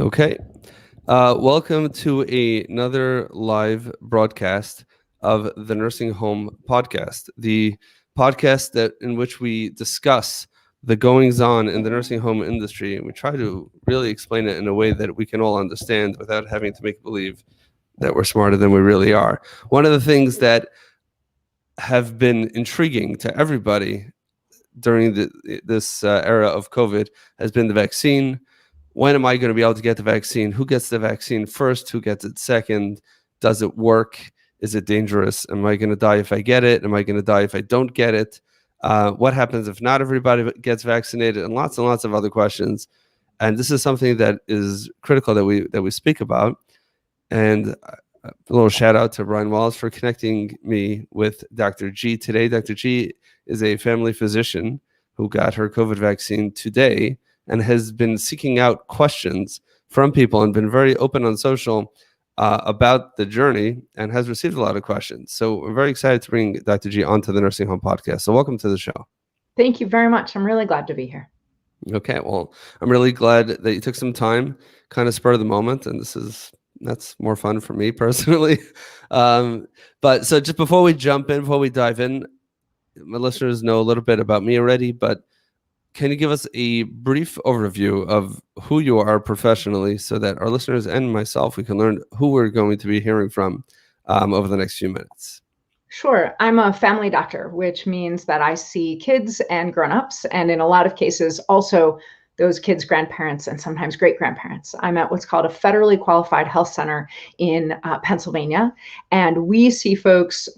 Okay. Welcome to another live broadcast of the Nursing Home Podcast, the podcast in which we discuss the goings on in the nursing home industry, and we try to really explain it in a way that we can all understand without having to make believe that we're smarter than we really are. One of the things that have been intriguing to everybody during this era of COVID has been the vaccine. When am I going to be able to get the vaccine? Who gets the vaccine first? Who gets it second? Does it work? Is it dangerous? Am I going to die if I get it? Am I going to die if I don't get it? What happens if not everybody gets vaccinated? And lots of other questions. And this is something that is critical that we speak about. And a little shout out to Brian Wallace for connecting me with Dr. G today. Dr. G is a family physician who got her COVID vaccine today and has been seeking out questions from people and been very open on social about the journey and has received a lot of questions. So we're very excited to bring Dr. G onto the Nursing Home Podcast. So welcome to the show. Thank you very much. I'm really glad to be here. Okay, well, I'm really glad that you took some time, kind of spur of the moment, and that's more fun for me personally. But so just before we dive in, my listeners know a little bit about me already, but can you give us a brief overview of who you are professionally so that our listeners and myself, we can learn who we're going to be hearing from over the next few minutes? Sure. I'm a family doctor, which means that I see kids and grown-ups, and in a lot of cases, also those kids' grandparents and sometimes great-grandparents. I'm at what's called a federally qualified health center in Pennsylvania, and we see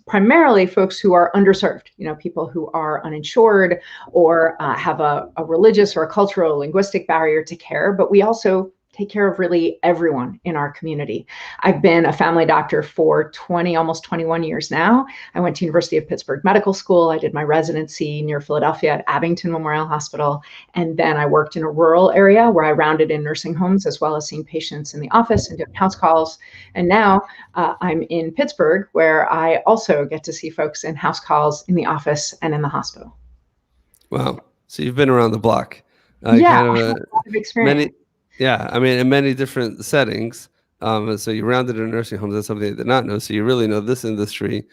primarily folks who are underserved, people who are uninsured or have a religious or a cultural linguistic barrier to care, but we also take care of really everyone in our community. I've been a family doctor for almost 21 years now. I went to University of Pittsburgh Medical School. I did my residency near Philadelphia at Abington Memorial Hospital. And then I worked in a rural area where I rounded in nursing homes as well as seeing patients in the office and doing house calls. And now I'm in Pittsburgh, where I also get to see folks in house calls, in the office, and in the hospital. Wow. So you've been around the block. Yeah, I have a lot of experience. Yeah, I mean, in many different settings. So you rounded in nursing homes. That's something I did not know. So you really know this industry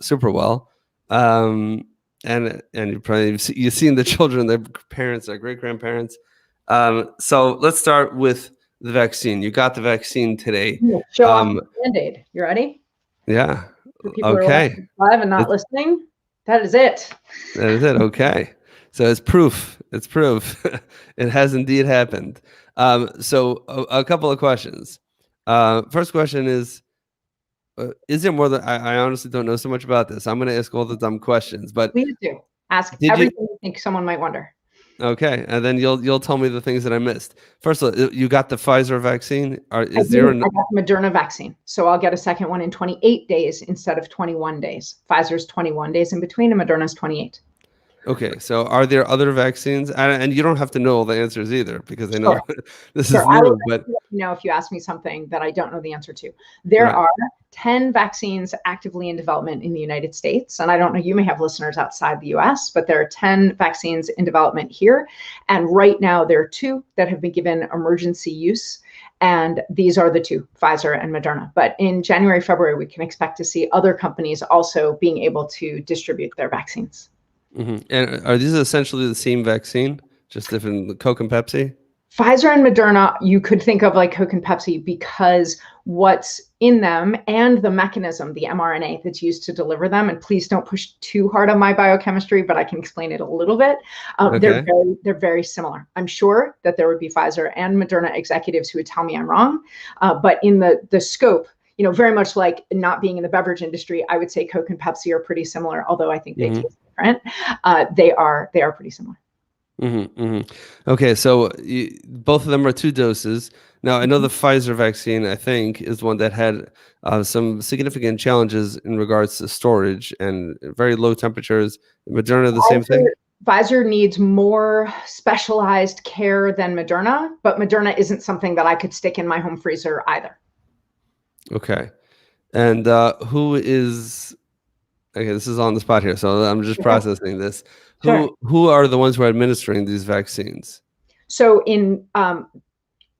super well. And you've seen the children, their parents, their great grandparents. So let's start with the vaccine. You got the vaccine today. Show off the Band-Aid. You ready? Yeah. For people okay. Who are live and not listening, that is it. That is it. Okay. So it's proof. It's proof. It has indeed happened. So a couple of questions. First question is there more than I honestly don't know so much about this. I'm going to ask all the dumb questions, but please do ask everything you think someone might wonder. Okay, and then you'll tell me the things that I missed. First of all, you got the Pfizer vaccine. I got the Moderna vaccine, so I'll get a second one in 28 days instead of 21 days. Pfizer's 21 days in between, and Moderna's 28. Okay, so are there other vaccines? And you don't have to know all the answers either, because I know this is new. But if you ask me something that I don't know the answer to, there are 10 vaccines actively in development in the United States. And I don't know, you may have listeners outside the US, but there are 10 vaccines in development here. And right now there are 2 that have been given emergency use. And these are the 2, Pfizer and Moderna. But in January, February, we can expect to see other companies also being able to distribute their vaccines. Mm-hmm. And are these essentially the same vaccine, just different Coke and Pepsi? Pfizer and Moderna, you could think of like Coke and Pepsi because what's in them and the mechanism, the mRNA that's used to deliver them, and please don't push too hard on my biochemistry, but I can explain it a little bit. They're very similar. I'm sure that there would be Pfizer and Moderna executives who would tell me I'm wrong, but in the scope, very much like not being in the beverage industry, I would say Coke and Pepsi are pretty similar, although I think they taste different. They are pretty similar. Mm-hmm, mm-hmm. Okay, so both of them are 2 doses. Now, I know the Pfizer vaccine, I think, is one that had some significant challenges in regards to storage and very low temperatures. Moderna, the same thing? Pfizer needs more specialized care than Moderna, but Moderna isn't something that I could stick in my home freezer either. Okay. And this is on the spot here, so I'm just processing this. Sure. Who are the ones who are administering these vaccines? So in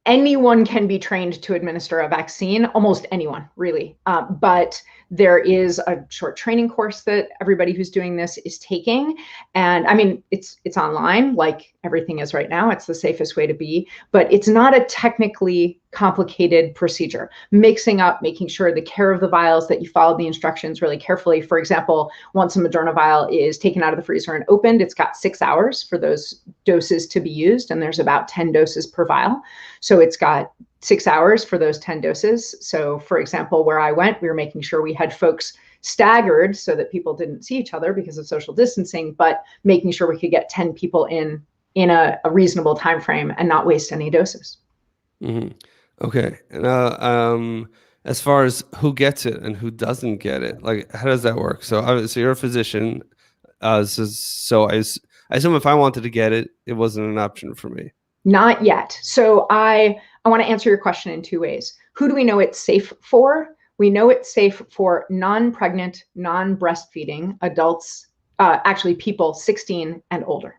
anyone can be trained to administer a vaccine, almost anyone, really. But there is a short training course that everybody who's doing this is taking. And I mean, it's online, like everything is right now. It's the safest way to be, but it's not a technically complicated procedure. Mixing up, making sure the care of the vials, that you follow the instructions really carefully. For example, once a Moderna vial is taken out of the freezer and opened, it's got 6 hours for those doses to be used, and there's about 10 doses per vial. So it's got 6 hours for those 10 doses. So for example, where I went, we were making sure we had folks staggered so that people didn't see each other because of social distancing, but making sure we could get 10 people in a reasonable time frame and not waste any doses. Mm-hmm. Okay. And as far as who gets it and who doesn't get it, like how does that work? So you're a physician. So I assume if I wanted to get it, it wasn't an option for me. Not yet. So I want to answer your question in 2 ways. Who do we know it's safe for? We know it's safe for non-pregnant, non-breastfeeding adults, actually people 16 and older.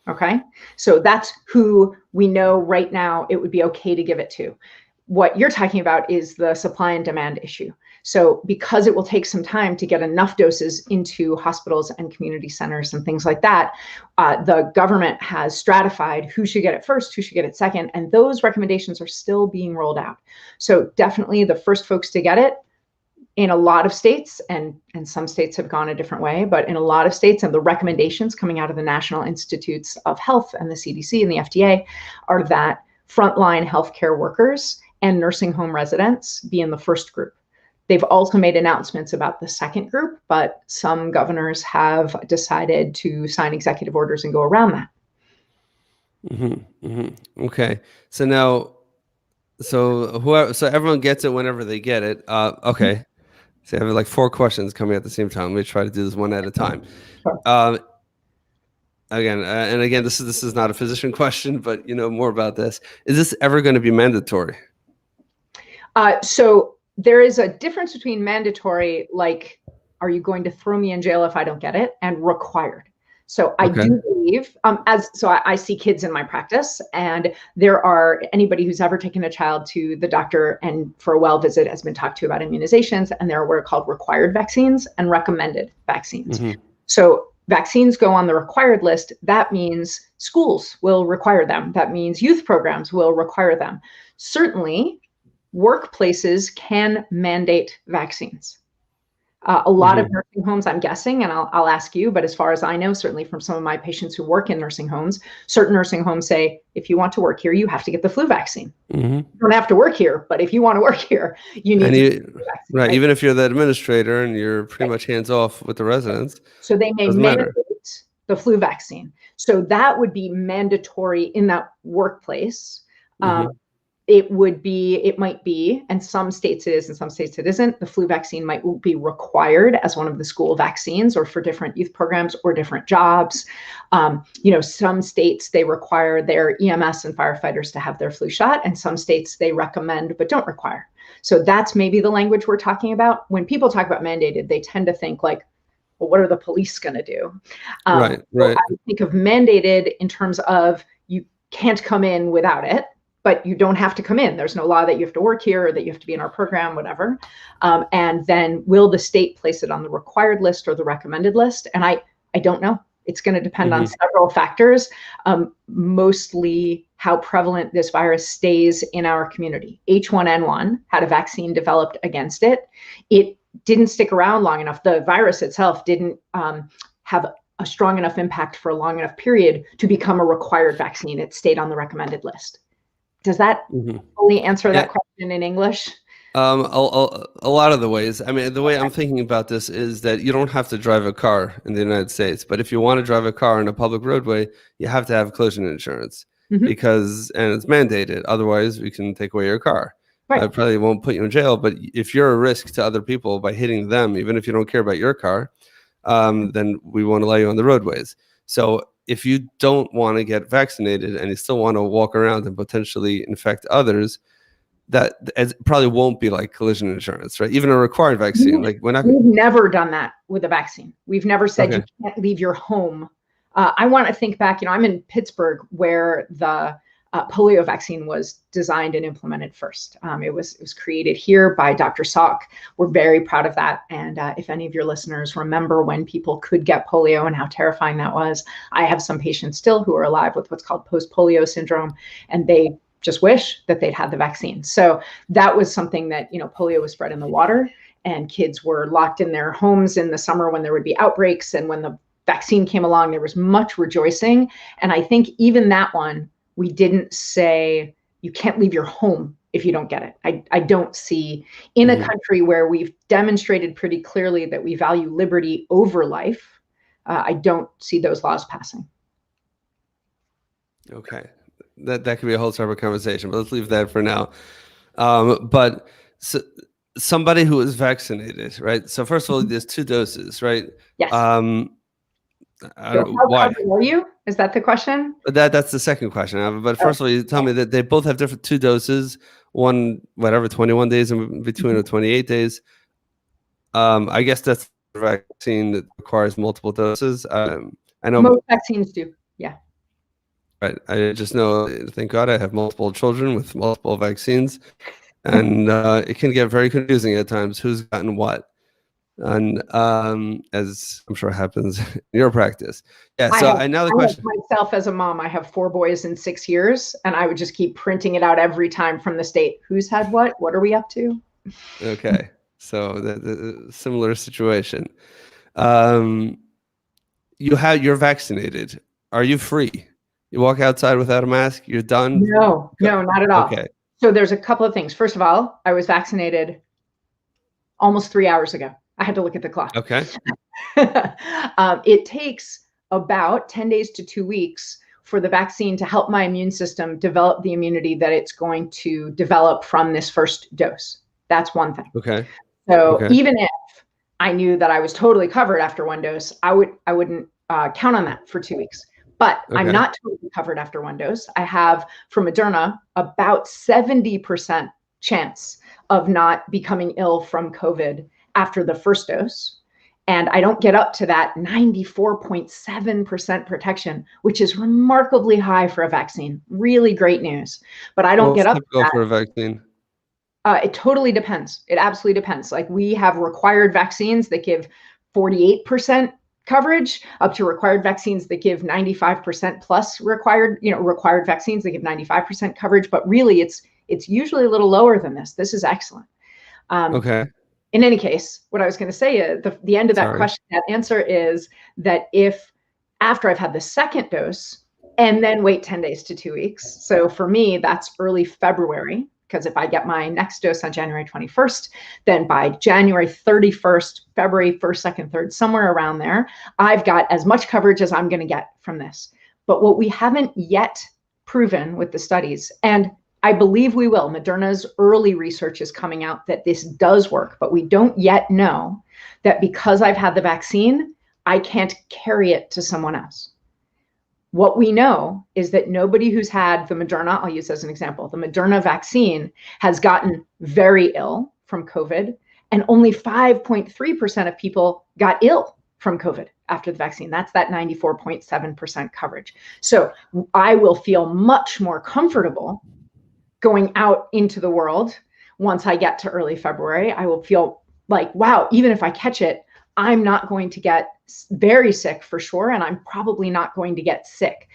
Okay, so that's who we know right now it would be okay to give it to. What you're talking about is the supply and demand issue. So because it will take some time to get enough doses into hospitals and community centers and things like that, the government has stratified who should get it first, who should get it second, and those recommendations are still being rolled out. So definitely the first folks to get it in a lot of states, and some states have gone a different way, but in a lot of states, and the recommendations coming out of the National Institutes of Health and the CDC and the FDA are that frontline healthcare workers and nursing home residents be in the first group. They've also made announcements about the second group, but some governors have decided to sign executive orders and go around that. Mm-hmm, mm-hmm. Okay. So everyone gets it whenever they get it. Okay. So I have like 4 questions coming at the same time. Let me try to do this one at a time. Sure. Again, this is not a physician question, but you know more about this. Is this ever going to be mandatory? So there is a difference between mandatory, like, are you going to throw me in jail if I don't get it, and required. So I do believe, I see kids in my practice, and there are anybody who's ever taken a child to the doctor and for a well visit has been talked to about immunizations, and there are what are called required vaccines and recommended vaccines. Mm-hmm. So vaccines go on the required list. That means schools will require them. That means youth programs will require them. Certainly, workplaces can mandate vaccines. A lot of nursing homes, I'm guessing, and I'll ask you, but as far as I know, certainly from some of my patients who work in nursing homes, certain nursing homes say, if you want to work here, you have to get the flu vaccine. Mm-hmm. You don't have to work here, but if you want to work here, you need to get the flu vaccine. Right, even if you're the administrator and you're pretty much hands off with the residents. So they may mandate the flu vaccine. So that would be mandatory in that workplace. It might be, and some states it is and some states it isn't. The flu vaccine might be required as one of the school vaccines or for different youth programs or different jobs. Some states, they require their EMS and firefighters to have their flu shot, and some states they recommend but don't require. So that's maybe the language we're talking about. When people talk about mandated, they tend to think like, well, what are the police going to do? Right. So I think of mandated in terms of you can't come in without it. But you don't have to come in. There's no law that you have to work here or that you have to be in our program, whatever. And then will the state place it on the required list or the recommended list? And I don't know. It's going to depend on several factors, mostly how prevalent this virus stays in our community. H1N1 had a vaccine developed against it. It didn't stick around long enough. The virus itself didn't have a strong enough impact for a long enough period to become a required vaccine. It stayed on the recommended list. Does that fully answer that question in English? A lot of the ways. I mean, the way I'm thinking about this is that you don't have to drive a car in the United States, but if you want to drive a car on a public roadway, you have to have collision insurance and it's mandated. Otherwise, we can take away your car. Right. I probably won't put you in jail, but if you're a risk to other people by hitting them, even if you don't care about your car, then we won't allow you on the roadways. So if you don't want to get vaccinated and you still want to walk around and potentially infect others, that it probably won't be like collision insurance, right? Even a required vaccine. We've never done that with a vaccine. We've never said you can't leave your home. I want to think back, I'm in Pittsburgh where the polio vaccine was designed and implemented first. It was created here by Dr. Salk. We're very proud of that. And if any of your listeners remember when people could get polio and how terrifying that was, I have some patients still who are alive with what's called post-polio syndrome, and they just wish that they'd had the vaccine. So that was something that, polio was spread in the water, and kids were locked in their homes in the summer when there would be outbreaks. And when the vaccine came along, there was much rejoicing. And I think even that one, we didn't say you can't leave your home if you don't get it. I don't see in a country where we've demonstrated pretty clearly that we value liberty over life, I don't see those laws passing. Okay. That could be a whole separate conversation, but let's leave that for now. But somebody who is vaccinated, right? So first of all, there's 2 doses, right? Yes. I don't know why. Are you? Is that the question? That's the second question. But first of all, you tell me that they both have different 2 doses. One, 21 days in between, or 28 days. I guess that's a vaccine that requires multiple doses. I know most vaccines do. Yeah. Right. I just know, thank God, I have multiple children with multiple vaccines, and it can get very confusing at times who's gotten what. And as I'm sure happens in your practice. Yeah. So I know the question. Myself as a mom, I have 4 boys in 6 years, and I would just keep printing it out every time from the state. Who's had what? What are we up to? Okay. So the similar situation. You're vaccinated. Are you free? You walk outside without a mask, you're done? No, not at all. Okay. So there's a couple of things. First of all, I was vaccinated almost 3 hours ago. I had to look at the clock. Okay. It takes about 10 days to 2 weeks for the vaccine to help my immune system develop the immunity that it's going to develop from this first dose. That's one thing. Okay. So even if I knew that I was totally covered after 1 dose, I wouldn't count on that for 2 weeks. But I'm not totally covered after 1 dose. I have, from Moderna, about 70% chance of not becoming ill from COVID after the first dose. And I don't get up to that 94.7% protection, which is remarkably high for a vaccine. Really great news. But I don't get up to that. For a vaccine? It totally depends. It absolutely depends. Like, we have required vaccines that give 48% coverage, up to required vaccines that give 95% plus required vaccines that give 95% coverage. But really, it's usually a little lower than this. This is excellent. Okay. In any case, what I was going to say is the end of that question, that answer is that if after I've had the second dose and then wait 10 days to 2 weeks. So for me, that's early February, because if I get my next dose on January 21st, then by January 31st, February 1st, 2nd, 3rd, somewhere around there, I've got as much coverage as I'm going to get from this. But what we haven't yet proven with the studies, and I believe we will, Moderna's early research is coming out that this does work, but we don't yet know that because I've had the vaccine, I can't carry it to someone else. What we know is that nobody who's had the Moderna, I'll use as an example, the Moderna vaccine has gotten very ill from COVID, and only 5.3% of people got ill from COVID after the vaccine. That's that 94.7% coverage. So I will feel much more comfortable going out into the world. Once I get to early February, I will feel like, wow, even if I catch it, I'm not going to get very sick for sure, and I'm probably not going to get sick.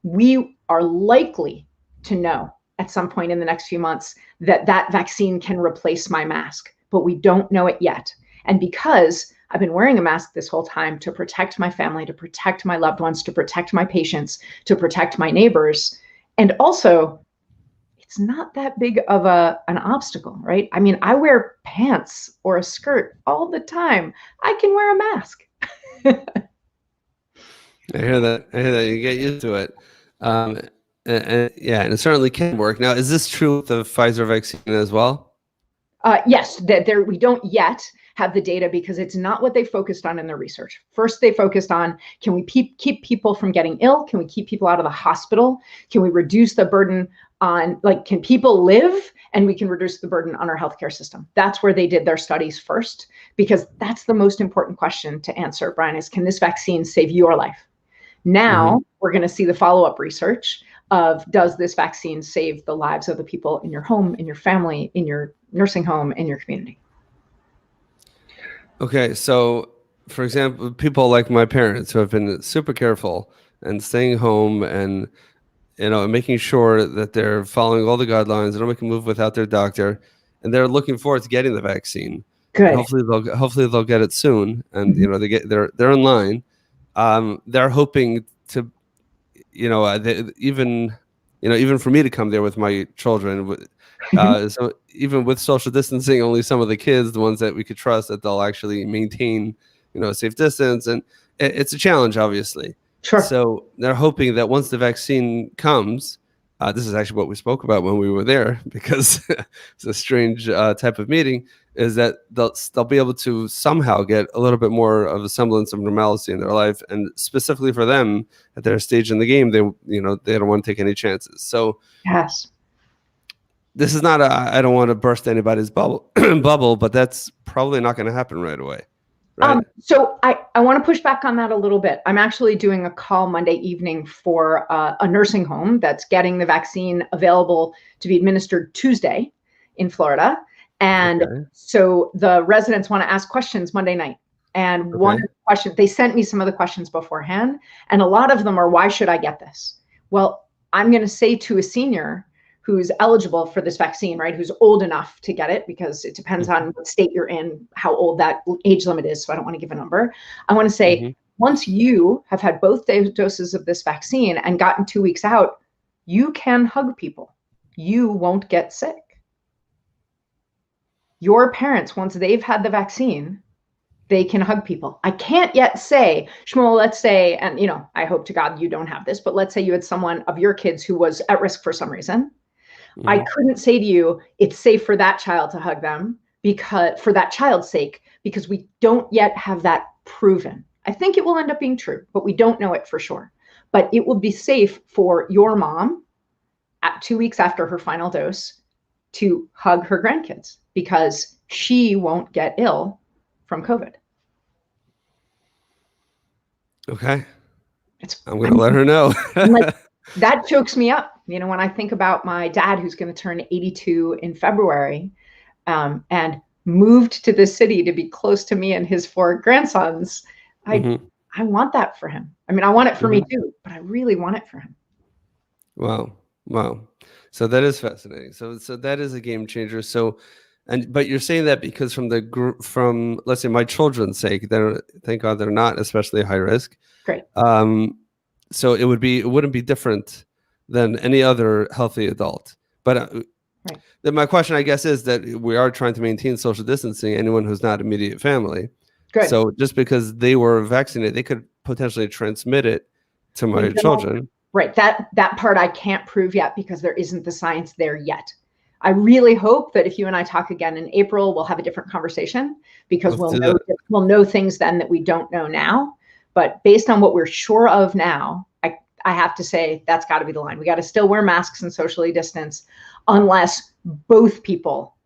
We are likely to know at some point in the next few months that that vaccine can replace my mask, but we don't know it yet. And because I've been wearing a mask this whole time to protect my family, to protect my loved ones, to protect my patients, to protect my neighbors, and also it's not that big of an obstacle, right? I mean, I wear pants or a skirt all the time. I can wear a mask. I hear that. You get used to it. And it certainly can work. Now, is this true with the Pfizer vaccine as well? Yes, we don't yet have the data because it's not what they focused on in their research. First, they focused on, can we keep people from getting ill? Can we keep people out of the hospital? Can we reduce the burden on, can people live? And we can reduce the burden on our healthcare system. That's where they did their studies first, because that's the most important question to answer, Brian, is can this vaccine save your life? Now we're going to see the follow-up research of, does this vaccine save the lives of the people in your home, in your family, in your nursing home, in your community? Okay, so for example, people like my parents who have been super careful and staying home and making sure that they're following all the guidelines, they don't make a move without their doctor, and they're looking forward to getting the vaccine. And Good. hopefully they'll get it soon, and they're in line. They're hoping to, even for me to come there with my children. So even with social distancing, only some of the kids, the ones that we could trust, that they'll actually maintain, a safe distance, and it's a challenge, obviously. Sure. So they're hoping that once the vaccine comes, this is actually what we spoke about when we were there, because it's a strange type of meeting, is that they'll be able to somehow get a little bit more of a semblance of normalcy in their life, and specifically for them at their stage in the game, they don't want to take any chances. So yes. This is not I don't want to burst anybody's bubble, but that's probably not going to happen right away. Right? So I want to push back on that a little bit. I'm actually doing a call Monday evening for a nursing home that's getting the vaccine available to be administered Tuesday in Florida. And so the residents want to ask questions Monday night. And one question, they sent me some of the questions beforehand, and a lot of them are, why should I get this? Well, I'm going to say to a senior who's eligible for this vaccine, right, who's old enough to get it, because it depends on what state you're in, how old that age limit is, so I don't want to give a number. I want to say, once you have had both doses of this vaccine and gotten 2 weeks out, you can hug people. You won't get sick. Your parents, once they've had the vaccine, they can hug people. I can't yet say, Shmuel, let's say, and I hope to God you don't have this, but let's say you had someone of your kids who was at risk for some reason. I couldn't say to you, it's safe for that child to hug them, because for that child's sake, because we don't yet have that proven. I think it will end up being true, but we don't know it for sure. But it will be safe for your mom at 2 weeks after her final dose to hug her grandkids, because she won't get ill from COVID. Okay. I'm going to let her know. That chokes me up. When I think about my dad, who's going to turn 82 in February, and moved to this city to be close to me and his 4 grandsons, I want that for him. I mean, I want it for me too, but I really want it for him. Wow. So that is fascinating. So that is a game changer. So, but you're saying that because from let's say my children's sake, thank God they're not especially high risk. Great. So it wouldn't be different than any other healthy adult. But then my question, I guess, is that we are trying to maintain social distancing. Anyone who's not immediate family. Good. So just because they were vaccinated, they could potentially transmit it to my children. Right. That part I can't prove yet, because there isn't the science there yet. I really hope that if you and I talk again in April, we'll have a different conversation, because we'll know things then that we don't know now. But based on what we're sure of now, I have to say that's got to be the line. We got to still wear masks and socially distance, unless both people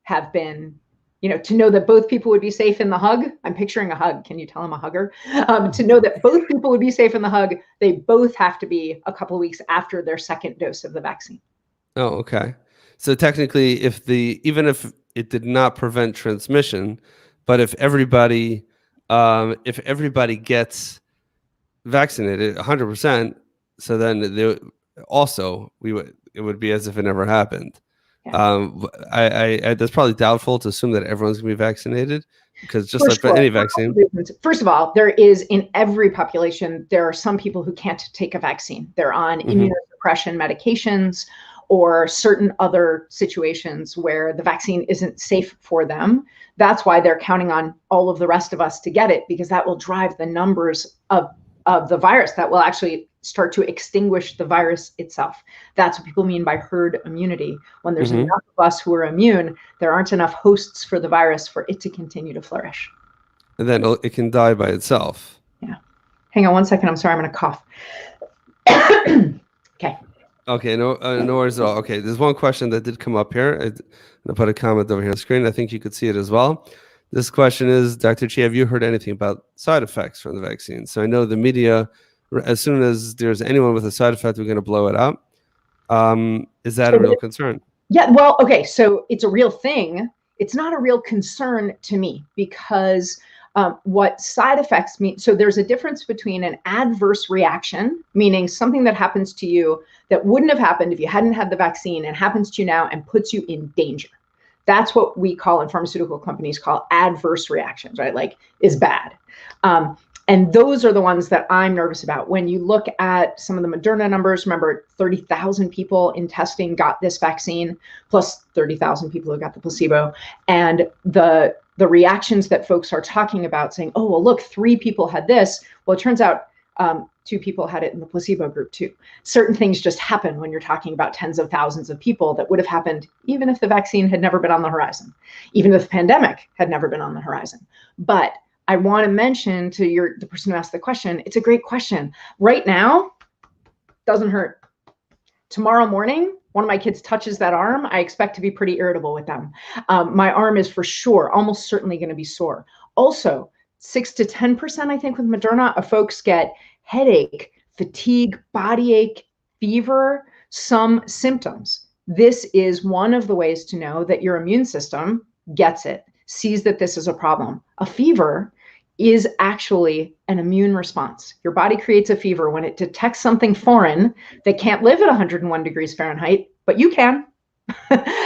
have been, to know that both people would be safe in the hug. I'm picturing a hug. Can you tell I'm a hugger? To know that both people would be safe in the hug, they both have to be a couple of weeks after their second dose of the vaccine. Oh, okay. So technically, even if it did not prevent transmission, but if everybody gets vaccinated 100%, so then it would be as if it never happened. I that's probably doubtful to assume that everyone's gonna be vaccinated, because just like for any vaccine. First of all, there is, in every population, there are some people who can't take a vaccine. They're on immunosuppression medications, or certain other situations where the vaccine isn't safe for them. That's why they're counting on all of the rest of us to get it, because that will drive the numbers of the virus. That will actually start to extinguish the virus itself. That's what people mean by herd immunity. When there's enough of us who are immune, there aren't enough hosts for the virus for it to continue to flourish. And then it can die by itself. Yeah. Hang on one second. I'm sorry. I'm going to cough. Okay. Okay, no worries at all. Okay, there's one question that did come up here. I put a comment over here on the screen. I think you could see it as well. This question is, Dr. Chi, have you heard anything about side effects from the vaccine? So I know the media, as soon as there's anyone with a side effect, we're going to blow it up. Is that a So real concern? yeah, well, okay, so it's a real thing. It's not a real concern to me because what side effects mean, so there's a difference between an adverse reaction, meaning something that happens to you that wouldn't have happened if you hadn't had the vaccine and happens to you now and puts you in danger. That's what we call, in pharmaceutical companies, call adverse reactions, right? Like, is bad. And those are the ones that I'm nervous about. When you look at some of the Moderna numbers, remember 30,000 people in testing got this vaccine, plus 30,000 people who got the placebo. And the reactions that folks are talking about saying, oh, well, look, 3 people had this. Well, it turns out 2 people had it in the placebo group too. Certain things just happen when you're talking about tens of thousands of people that would have happened even if the vaccine had never been on the horizon, even if the pandemic had never been on the horizon. But I want to mention to the person who asked the question, it's a great question. Right now, doesn't hurt. Tomorrow morning, one of my kids touches that arm, I expect to be pretty irritable with them. My arm is for sure, almost certainly going to be sore. Also, 6 to 10%, I think, with Moderna, of folks get headache, fatigue, body ache, fever, some symptoms. This is one of the ways to know that your immune system gets it, sees that this is a problem. A fever is actually an immune response. Your body creates a fever when it detects something foreign that can't live at 101 degrees Fahrenheit, but you can.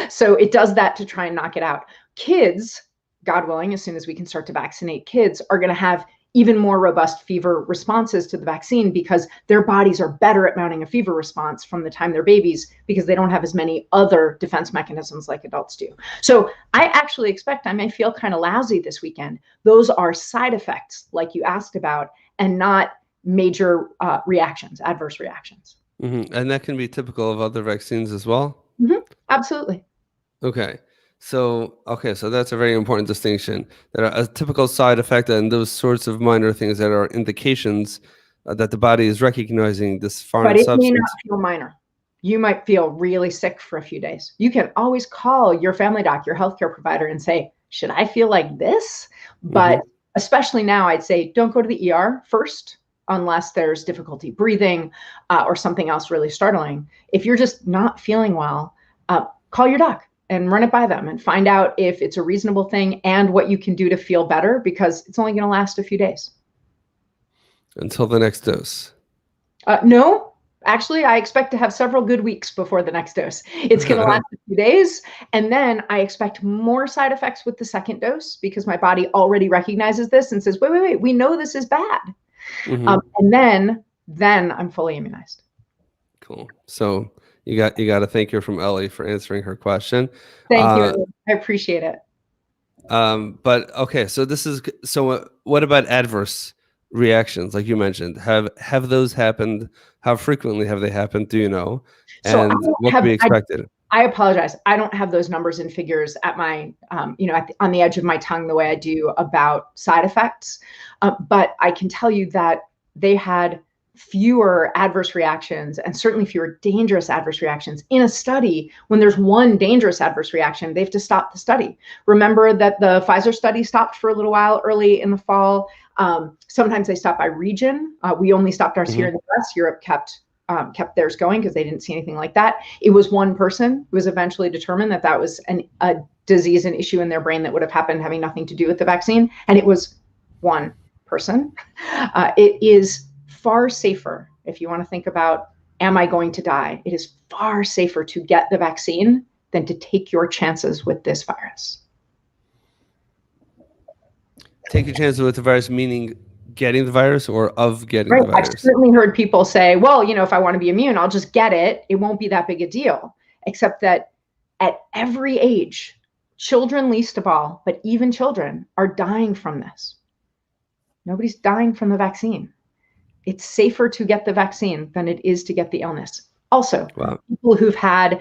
So it does that to try and knock it out. Kids, God willing, as soon as we can start to vaccinate kids, are going to have even more robust fever responses to the vaccine because their bodies are better at mounting a fever response from the time they're babies because they don't have as many other defense mechanisms like adults do. So I actually expect I may feel kind of lousy this weekend. Those are side effects like you asked about and not major reactions, adverse reactions. Mm-hmm. And that can be typical of other vaccines as well? Mm-hmm. Absolutely. Okay. So that's a very important distinction. There are a typical side effect and those sorts of minor things that are indications that the body is recognizing this foreign But it may not substance. feel minor. You might feel really sick for a few days. You can always call your family doc, your healthcare provider, and say, should I feel like this? But Mm-hmm. especially now, I'd say don't go to the ER first unless there's difficulty breathing or something else really startling. If you're just not feeling well, call your doc and run it by them and find out if it's a reasonable thing and what you can do to feel better because it's only going to last a few days. Until the next dose. No, actually, I expect to have several good weeks before the next dose. It's going to last a few days. And then I expect more side effects with the second dose because my body already recognizes this and says, wait, we know this is bad. Mm-hmm. And then I'm fully immunized. Cool. So you got to thank her from Ellie for answering her question. Thank you. I appreciate it. But okay, so what about adverse reactions like you mentioned? Have those happened? How frequently have they happened? Do you know? So And what could be expected? I apologize. I don't have those numbers and figures at my, on the edge of my tongue the way I do about side effects. But I can tell you that they had fewer adverse reactions and certainly fewer dangerous adverse reactions in a study. When there's one dangerous adverse reaction, they have to stop the study. Remember that the Pfizer study stopped for a little while early in the fall. Sometimes they stop by region. We only stopped ours here in the US. Europe kept theirs going because they didn't see anything like that. It was one person who was eventually determined that was a disease, an issue in their brain that would have happened having nothing to do with the vaccine. And it was one person. It is far safer if you want to think about, am I going to die? It is far safer to get the vaccine than to take your chances with this virus. Take your chances with the virus, meaning getting the virus or of getting the virus? I've certainly heard people say, well, if I want to be immune, I'll just get it. It won't be that big a deal, except that at every age, children least of all, but even children are dying from this. Nobody's dying from the vaccine. It's safer to get the vaccine than it is to get the illness. Also, people who've had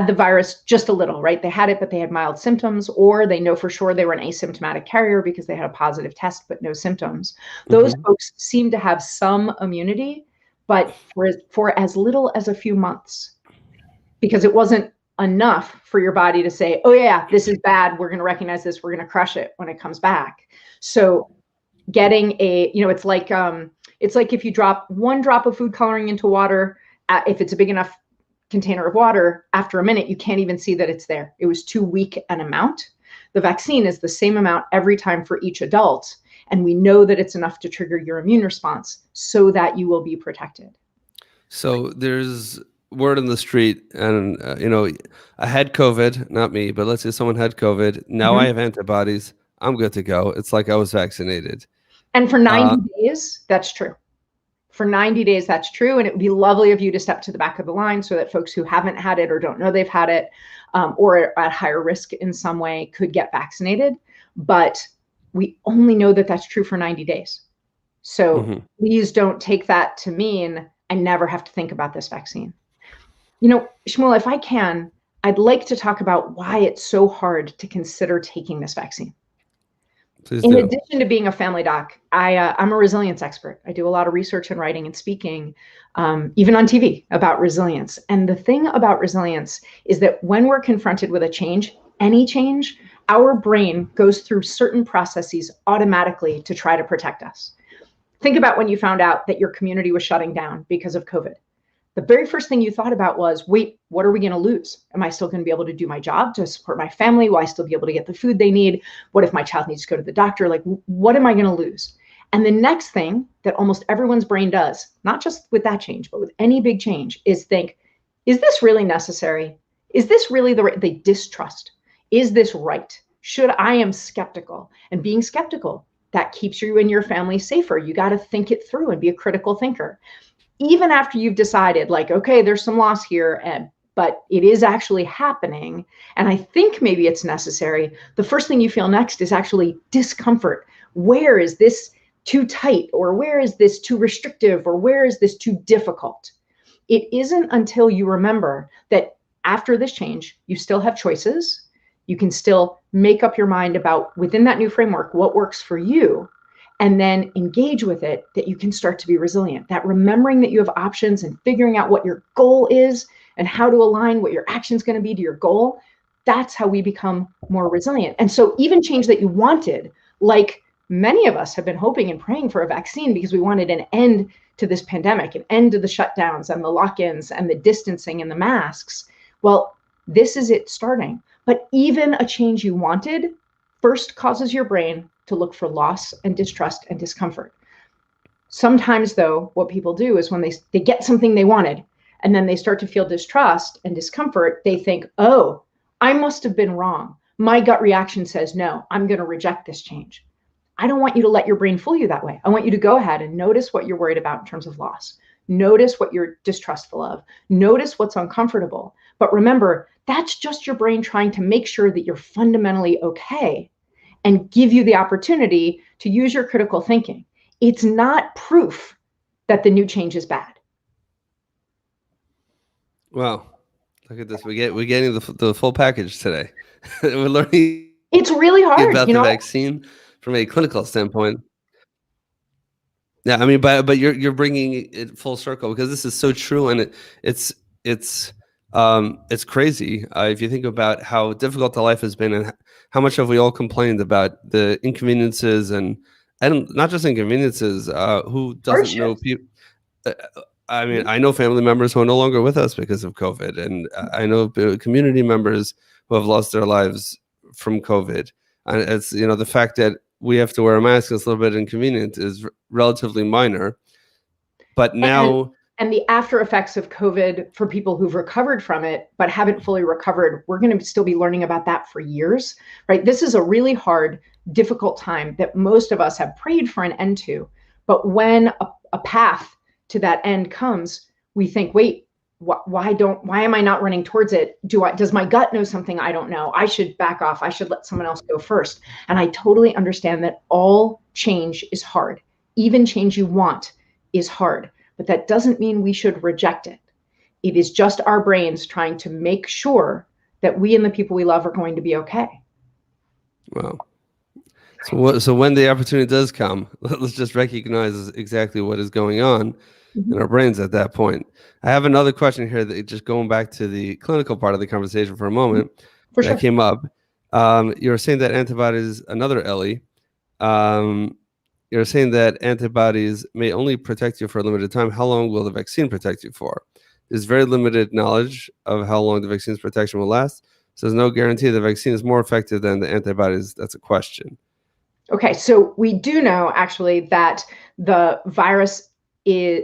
the virus just a little, right? They had it, but they had mild symptoms, or they know for sure they were an asymptomatic carrier because they had a positive test, but no symptoms. Those folks seem to have some immunity, but for as little as a few months, because it wasn't enough for your body to say, oh yeah, this is bad. We're going to recognize this. We're going to crush it when it comes back. So getting it's like if you drop one drop of food coloring into water, if it's a big enough container of water, after a minute, you can't even see that it's there. It was too weak an amount. The vaccine is the same amount every time for each adult. And we know that it's enough to trigger your immune response so that you will be protected. So there's word on the street, and I had COVID, not me, but let's say someone had COVID. Now I have antibodies. I'm good to go. It's like I was vaccinated. And for 90 days, that's true. For 90 days, that's true. And it would be lovely of you to step to the back of the line so that folks who haven't had it or don't know they've had it, or are at higher risk in some way, could get vaccinated. But we only know that that's true for 90 days. So please don't take that to mean I never have to think about this vaccine. Shmuel, if I can, I'd like to talk about why it's so hard to consider taking this vaccine. In addition to being a family doc, I'm a resilience expert. I do a lot of research and writing and speaking, even on TV, about resilience. And the thing about resilience is that when we're confronted with a change, any change, our brain goes through certain processes automatically to try to protect us. Think about when you found out that your community was shutting down because of COVID. The very first thing you thought about was, wait, what are we going to lose? Am I still going to be able to do my job to support my family? Will I still be able to get the food they need? What if my child needs to go to the doctor? Like, what am I going to lose? And the next thing that almost everyone's brain does, not just with that change, but with any big change, is think, is this really necessary? Is this really the right? They distrust. Is this right? I am skeptical. And being skeptical, that keeps you and your family safer. You got to think it through and be a critical thinker. Even after you've decided, like, okay, there's some loss here, but it is actually happening, and I think maybe it's necessary, the first thing you feel next is actually discomfort. Where is this too tight? Or where is this too restrictive? Or where is this too difficult? It isn't until you remember that after this change, you still have choices. You can still make up your mind about, within that new framework, what works for you, and then engage with it, that you can start to be resilient. That remembering that you have options and figuring out what your goal is and how to align what your action is going to be to your goal, that's how we become more resilient. And so even change that you wanted, like many of us have been hoping and praying for a vaccine because we wanted an end to this pandemic, an end to the shutdowns and the lock-ins and the distancing and the masks. Well, this is it starting. But even a change you wanted first causes your brain to look for loss and distrust and discomfort. Sometimes, though, what people do is when they get something they wanted, and then they start to feel distrust and discomfort, they think, oh, I must have been wrong. My gut reaction says, no, I'm going to reject this change. I don't want you to let your brain fool you that way. I want you to go ahead and notice what you're worried about in terms of loss. Notice what you're distrustful of. Notice what's uncomfortable. But remember, that's just your brain trying to make sure that you're fundamentally okay and give you the opportunity to use your critical thinking. It's not proof that the new change is bad. Wow, look at this. We're getting the full package today. We're learning. It's really hard about the vaccine from a clinical standpoint. Yeah, I mean, but you're bringing it full circle, because this is so true, and it's crazy if you think about how difficult the life has been, and how much have we all complained about the inconveniences and not just inconveniences. Who doesn't know people? I mean, I know family members who are no longer with us because of COVID, and I know community members who have lost their lives from COVID. And it's, the fact that we have to wear a mask is a little bit inconvenient is relatively minor. But now... And the after effects of COVID for people who've recovered from it, but haven't fully recovered, we're going to still be learning about that for years, right? This is a really hard, difficult time that most of us have prayed for an end to. But when a path to that end comes, we think, wait, why am I not running towards it? Does my gut know something I don't know? I should back off. I should let someone else go first. And I totally understand that all change is hard. Even change you want is hard. But that doesn't mean we should reject it. It is just our brains trying to make sure that we and the people we love are going to be okay. Wow. So when the opportunity does come, let's just recognize exactly what is going on in our brains at that point. I have another question here, that just going back to the clinical part of the conversation for a moment. That came up. You were saying that antibodies, another Ellie, you're saying that antibodies may only protect you for a limited time. How long will the vaccine protect you for? is very limited knowledge of how long the vaccine's protection will last. So there's no guarantee the vaccine is more effective than the antibodies. That's a question. Okay, so we do know actually that the virus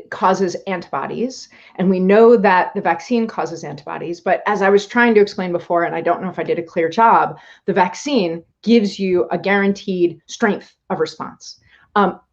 causes antibodies, and we know that the vaccine causes antibodies. But as I was trying to explain before, and I don't know if I did a clear job, the vaccine gives you a guaranteed strength of response.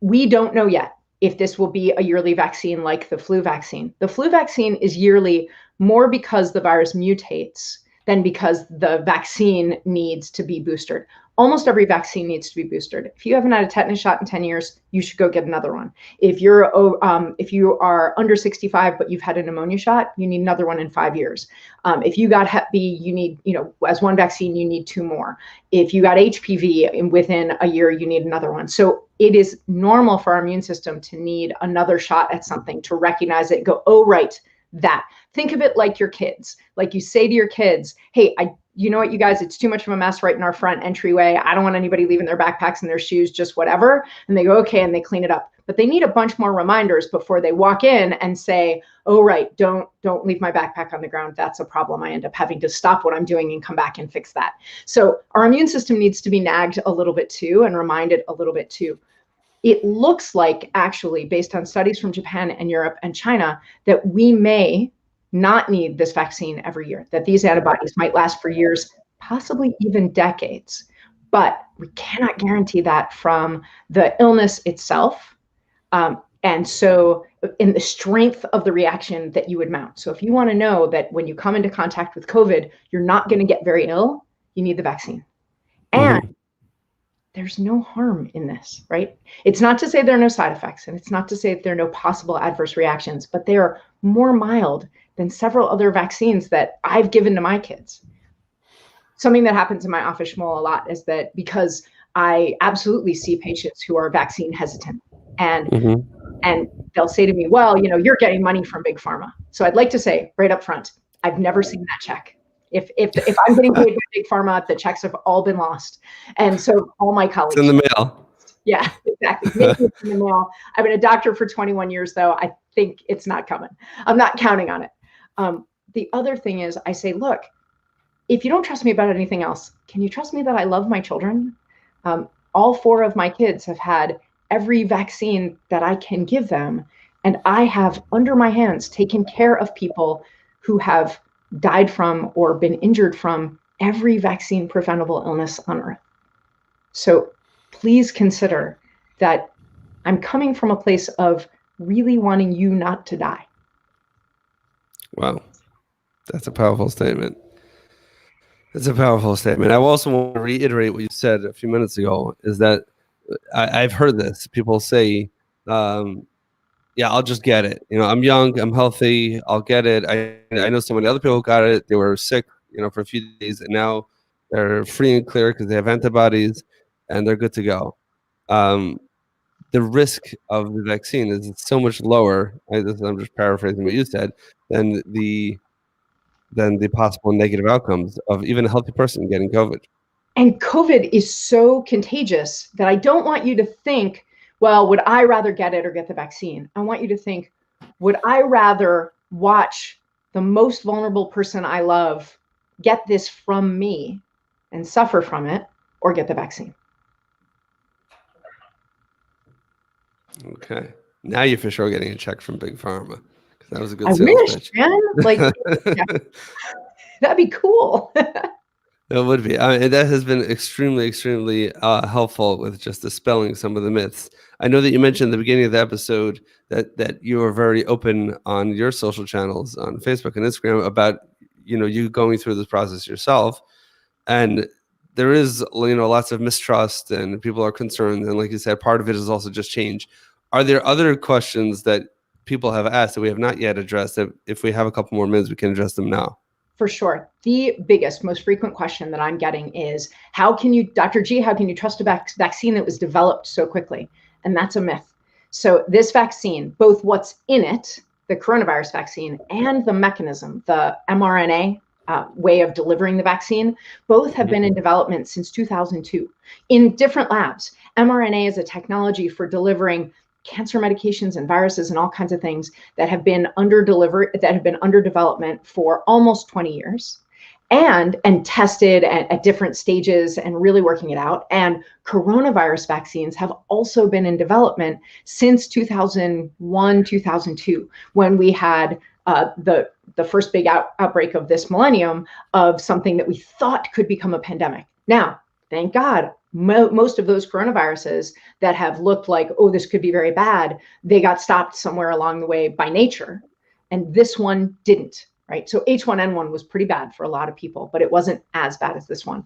We don't know yet if this will be a yearly vaccine like the flu vaccine. The flu vaccine is yearly more because the virus mutates than because the vaccine needs to be boosted. Almost every vaccine needs to be boosted. If you haven't had a tetanus shot in 10 years, you should go get another one. If you are under 65 but you've had a pneumonia shot, you need another one in 5 years. If you got Hep B, you need, as one vaccine, you need 2 more. If you got HPV within a year, you need another one. So it is normal for our immune system to need another shot at something, to recognize it and go, oh, right, that. Think of it like your kids. Like you say to your kids, hey, you know what, you guys, it's too much of a mess right in our front entryway. I don't want anybody leaving their backpacks and their shoes, just whatever. And they go, okay, and they clean it up. But they need a bunch more reminders before they walk in and say, oh, right, don't leave my backpack on the ground. That's a problem. I end up having to stop what I'm doing and come back and fix that. So our immune system needs to be nagged a little bit too, and reminded a little bit too. It looks like, actually, based on studies from Japan and Europe and China, that we may not need this vaccine every year, that these antibodies might last for years, possibly even decades. But we cannot guarantee that from the illness itself. And so in the strength of the reaction that you would mount. So if you want to know that when you come into contact with COVID, you're not going to get very ill, you need the vaccine. And there's no harm in this, right? It's not to say there are no side effects, and it's not to say that there are no possible adverse reactions, but they are more mild than several other vaccines that I've given to my kids. Something that happens in my office, Shmuel, a lot is that because I absolutely see patients who are vaccine hesitant, and they'll say to me, well, you're getting money from Big Pharma. So I'd like to say right up front, I've never seen that check. If I'm getting paid by Big Pharma, the checks have all been lost. And so all my colleagues. It's in the mail. Yeah, exactly. Maybe it's in the mail. I've been a doctor for 21 years, though. I think it's not coming. I'm not counting on it. The other thing is I say, look, if you don't trust me about anything else, can you trust me that I love my children? All 4 of my kids have had every vaccine that I can give them. And I have, under my hands, taken care of people who have died from or been injured from every vaccine preventable illness on earth. So please consider that I'm coming from a place of really wanting you not to die. Wow. That's a powerful statement. It's a powerful statement. I also want to reiterate what you said a few minutes ago, is that I've heard this. People say, yeah, I'll just get it. I'm young, I'm healthy, I'll get it. I know so many other people who got it. They were sick, for a few days, and now they're free and clear because they have antibodies and they're good to go. The risk of the vaccine is so much lower. I'm just paraphrasing what you said, than the possible negative outcomes of even a healthy person getting COVID. And COVID is so contagious that I don't want you to think, well, would I rather get it or get the vaccine? I want you to think, would I rather watch the most vulnerable person I love get this from me and suffer from it, or get the vaccine? Okay. Now you're for sure getting a check from Big Pharma. That was a good I sales wish, pitch. man. Like, that'd be cool. It would be. That has been extremely, extremely helpful with just dispelling some of the myths. I know that you mentioned at the beginning of the episode that you are very open on your social channels on Facebook and Instagram about you going through this process yourself, and there is lots of mistrust and people are concerned, and like you said, part of it is also just change. Are there other questions that people have asked that we have not yet addressed, that if we have a couple more minutes we can address them now? For sure. The biggest, most frequent question that I'm getting is, Dr. G, how can you trust a vaccine that was developed so quickly? And that's a myth. So this vaccine, both what's in it, the coronavirus vaccine, and the mechanism, the mRNA way of delivering the vaccine, both have been in development since 2002 in different labs. mRNA is a technology for delivering cancer medications and viruses and all kinds of things that have been under development for almost 20 years and tested at different stages and really working it out. And coronavirus vaccines have also been in development since 2001, 2002, when we had the first big outbreak of this millennium of something that we thought could become a pandemic. Now, thank God, most of those coronaviruses that have looked like, oh, this could be very bad, they got stopped somewhere along the way by nature. And this one didn't, right? So H1N1 was pretty bad for a lot of people, but it wasn't as bad as this one.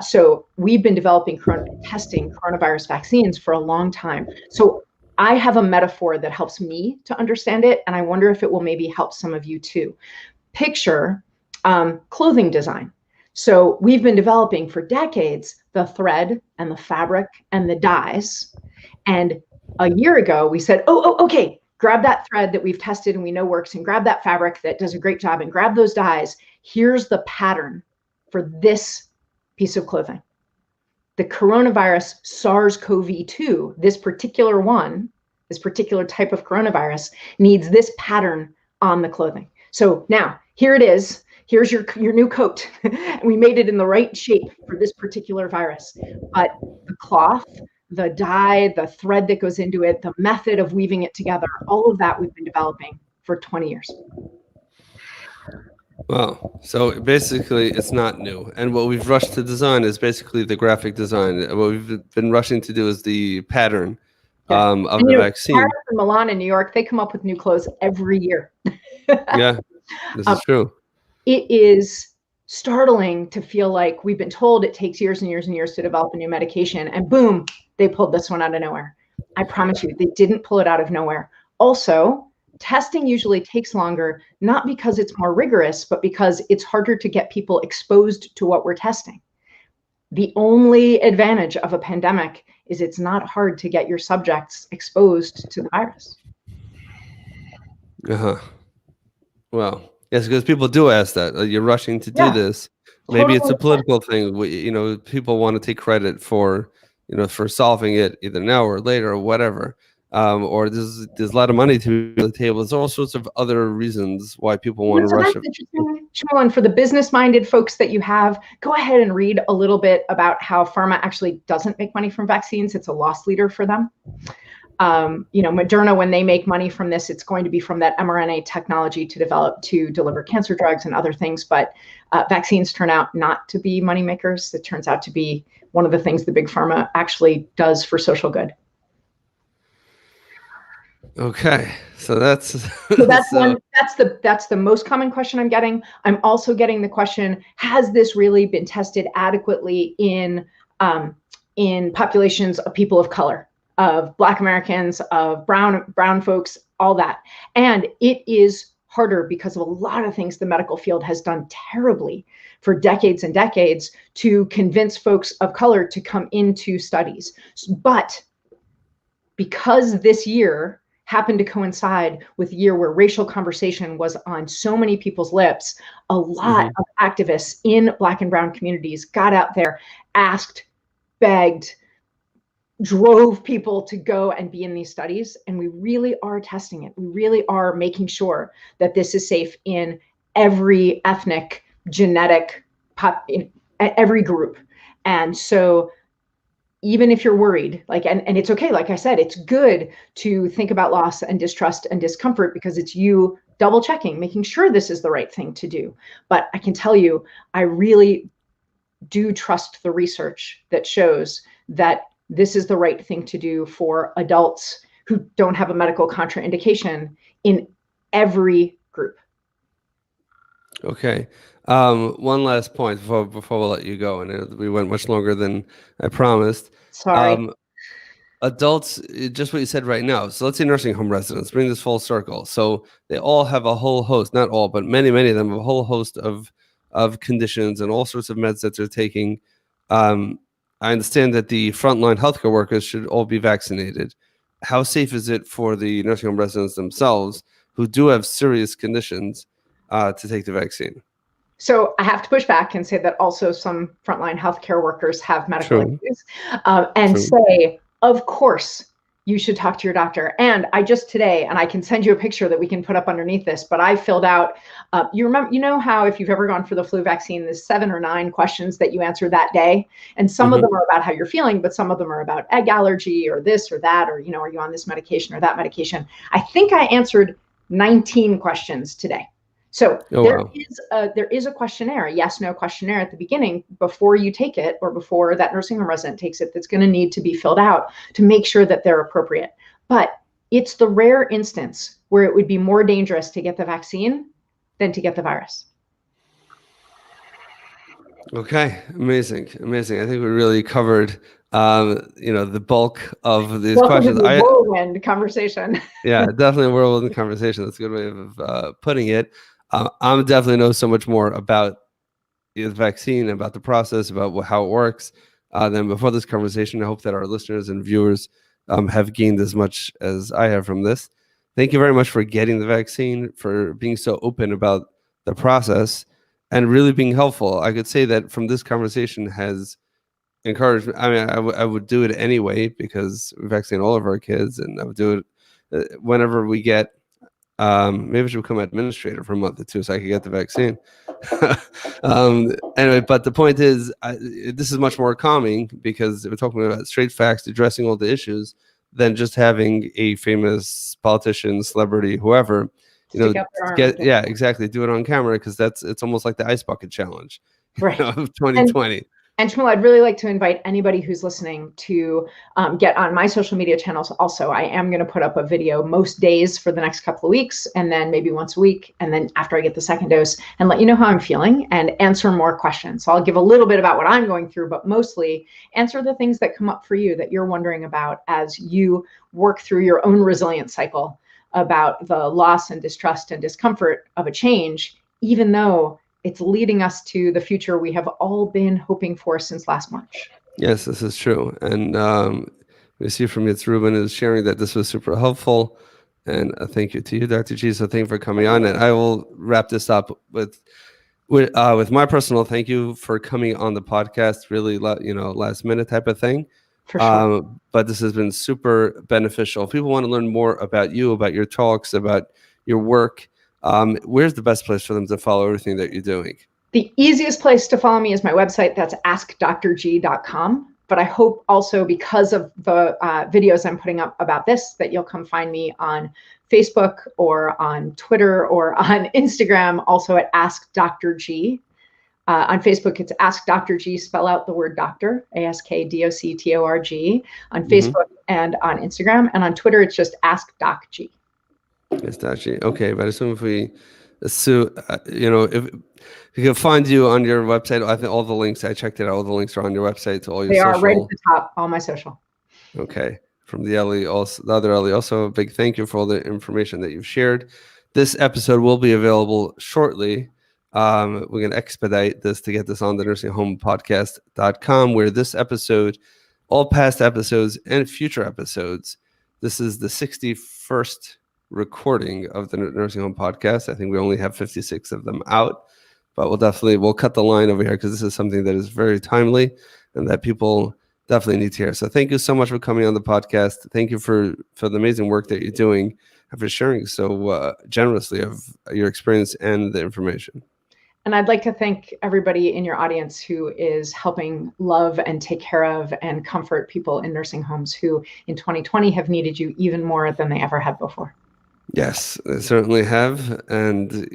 So we've been testing coronavirus vaccines for a long time. So I have a metaphor that helps me to understand it, and I wonder if it will maybe help some of you too. Picture clothing design. So we've been developing for decades the thread and the fabric and the dyes. And a year ago, we said, okay, grab that thread that we've tested and we know works, and grab that fabric that does a great job, and grab those dyes. Here's the pattern for this piece of clothing. The coronavirus SARS-CoV-2, this particular type of coronavirus, needs this pattern on the clothing. So now, here it is. Here's your new coat. We made it in the right shape for this particular virus. But the cloth, the dye, the thread that goes into it, the method of weaving it together, all of that we've been developing for 20 years. Wow. So basically, it's not new. And what we've rushed to design is basically the graphic design. What we've been rushing to do is the pattern of the vaccine. Paris and Milan and New York, they come up with new clothes every year. Yeah, this is true. It is startling to feel like we've been told it takes years and years and years to develop a new medication, and boom, they pulled this one out of nowhere. I promise you, they didn't pull it out of nowhere. Also, testing usually takes longer, not because it's more rigorous, but because it's harder to get people exposed to what we're testing. The only advantage of a pandemic is it's not hard to get your subjects exposed to the virus. Well, yes, because people do ask that. You're rushing to do this. Maybe it's a political thing. People want to take credit for, for solving it either now or later or whatever. Or there's a lot of money to be on the table. There's all sorts of other reasons why people want to rush it. And for the business-minded folks that you have, go ahead and read a little bit about how pharma actually doesn't make money from vaccines. It's a loss leader for them. Moderna, when they make money from this, it's going to be from that mRNA technology to deliver cancer drugs and other things. But vaccines turn out not to be money makers. It turns out to be one of the things the big pharma actually does for social good. Okay, so that's the most common question I'm getting. I'm also getting the question: has this really been tested adequately in populations of people of color, of Black Americans, of brown folks, all that? And it is harder because of a lot of things the medical field has done terribly for decades and decades to convince folks of color to come into studies. But because this year happened to coincide with a year where racial conversation was on so many people's lips, a lot of activists in Black and brown communities got out there, asked, begged, drove people to go and be in these studies. And we really are testing it. We really are making sure that this is safe in every ethnic, genetic, in every group. And so even if you're worried, and it's okay, like I said, it's good to think about loss and distrust and discomfort because it's you double checking, making sure this is the right thing to do. But I can tell you, I really do trust the research that shows that this is the right thing to do for adults who don't have a medical contraindication in every group. Okay. One last point before we'll let you go, and we went much longer than I promised. Sorry. Adults, just what you said right now. So let's say nursing home residents, bring this full circle. So they all have a whole host, not all, but many of them have a whole host of conditions and all sorts of meds that they're taking. I understand that the frontline healthcare workers should all be vaccinated. How safe is it for the nursing home residents themselves who do have serious conditions to take the vaccine? So I have to push back and say that also some frontline healthcare workers have medical issues, and say, of course, you should talk to your doctor. And I just today, and I can send you a picture that we can put up underneath this, but I filled out, you know how if you've ever gone for the flu vaccine, there's 7 or 9 questions that you answer that day. And some of them are about how you're feeling, but some of them are about egg allergy or this or that, or, are you on this medication or that medication? I think I answered 19 questions today. So there is a questionnaire, a yes/no questionnaire at the beginning before you take it, or before that nursing home resident takes it, that's going to need to be filled out to make sure that they're appropriate. But it's the rare instance where it would be more dangerous to get the vaccine than to get the virus. Okay, amazing. I think we really covered the bulk of these questions. Whirlwind conversation. Yeah, definitely a whirlwind conversation. That's a good way of putting it. I definitely know so much more about the vaccine, about the process, about how it works than before this conversation. I hope that our listeners and viewers have gained as much as I have from this. Thank you very much for getting the vaccine, for being so open about the process, and really being helpful. I could say that from this conversation has encouraged me. I mean, I would do it anyway because we vaccinate all of our kids, and I would do it whenever we get. Maybe I should become administrator for a month or 2 so I could get the vaccine. Anyway, but the point is, this is much more calming because we're talking about straight facts, addressing all the issues, than just having a famous politician, celebrity, whoever, exactly, do it on camera, because it's almost like the ice bucket challenge, right, of 2020. And Shmuel, I'd really like to invite anybody who's listening to get on my social media channels. Also, I am going to put up a video most days for the next couple of weeks, and then maybe once a week, and then after I get the second dose, and let you know how I'm feeling and answer more questions. So I'll give a little bit about what I'm going through, but mostly answer the things that come up for you that you're wondering about as you work through your own resilience cycle about the loss and distrust and discomfort of a change, even though it's leading us to the future we have all been hoping for since last March. Yes, this is true. And we see from Yitz Rubin is sharing that this was super helpful. And thank you to you, Dr. G. So thank you for coming on. And I will wrap this up with my personal thank you for coming on the podcast, really, last minute type of thing. For sure. But this has been super beneficial. If people want to learn more about you, about your talks, about your work, where's the best place for them to follow everything that you're doing? The easiest place to follow me is my website. That's askdrg.com. But I hope also, because of the videos I'm putting up about this, that you'll come find me on Facebook or on Twitter or on Instagram, also at Ask Dr. G. On Facebook, it's Ask Dr. G, spell out the word doctor, AskDoctorG, on Facebook and on Instagram. And on Twitter, it's just Ask Doc G. Yes, Dachi. Okay, but I assume if we assume, if we can find you on your website, I think all the links, I checked it out, all the links are on your website to all your social. They are right at the top, all my social. Okay. From the Ellie, also the other Ellie, also a big thank you for all the information that you've shared. This episode will be available shortly. We're going to expedite this to get this on the nursinghomepodcast.com, where this episode, all past episodes and future episodes, this is the 61st recording of the Nursing Home Podcast. I think we only have 56 of them out, but we'll cut the line over here because this is something that is very timely and that people definitely need to hear. So thank you so much for coming on the podcast. Thank you for the amazing work that you're doing and for sharing so generously of your experience and the information. And I'd like to thank everybody in your audience who is helping love and take care of and comfort people in nursing homes who in 2020 have needed you even more than they ever had before. Yes, they certainly have. And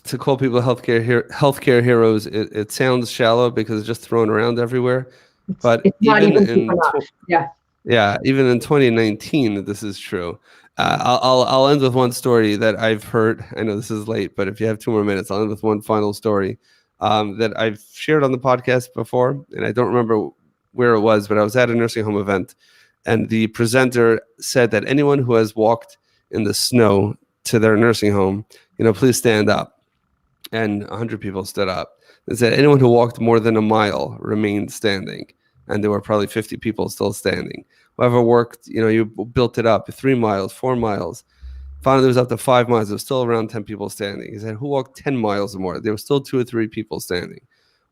to call people healthcare heroes, it sounds shallow because it's just thrown around everywhere. But it's even even in 2019, this is true. I'll end with one story that I've heard. I know this is late, but if you have 2 more minutes, I'll end with one final story that I've shared on the podcast before. And I don't remember where it was, but I was at a nursing home event. And the presenter said that anyone who has walked in the snow to their nursing home, please stand up. And 100 people stood up. They said anyone who walked more than a mile remained standing. And there were probably 50 people still standing. Whoever worked, you built it up 3 miles, 4 miles. Finally, it was up to 5 miles. There was still around 10 people standing. He said, who walked 10 miles or more? There were still 2 or 3 people standing.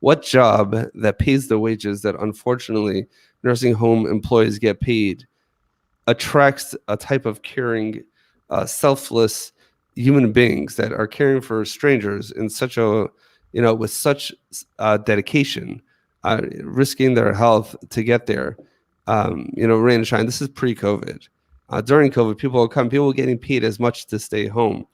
What job that pays the wages that unfortunately nursing home employees get paid attracts a type of caring, selfless human beings that are caring for strangers in such a, with such dedication, risking their health to get there. Rain and shine. This is pre-COVID. During COVID, people were getting paid as much to stay home,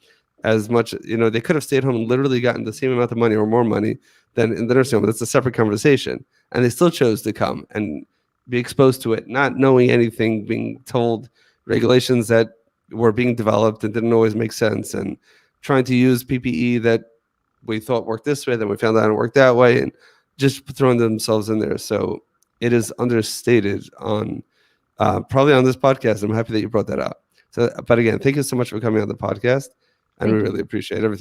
as much, they could have stayed home and literally gotten the same amount of money or more money than in the nursing home. But that's a separate conversation. And they still chose to come and be exposed to it, not knowing anything, being told regulations that were being developed and didn't always make sense, and trying to use PPE that we thought worked this way, then we found out it worked that way, and just throwing themselves in there. So it is understated on probably on this podcast. I'm happy that you brought that up. So, but again, thank you so much for coming on the podcast, and we really appreciate everything.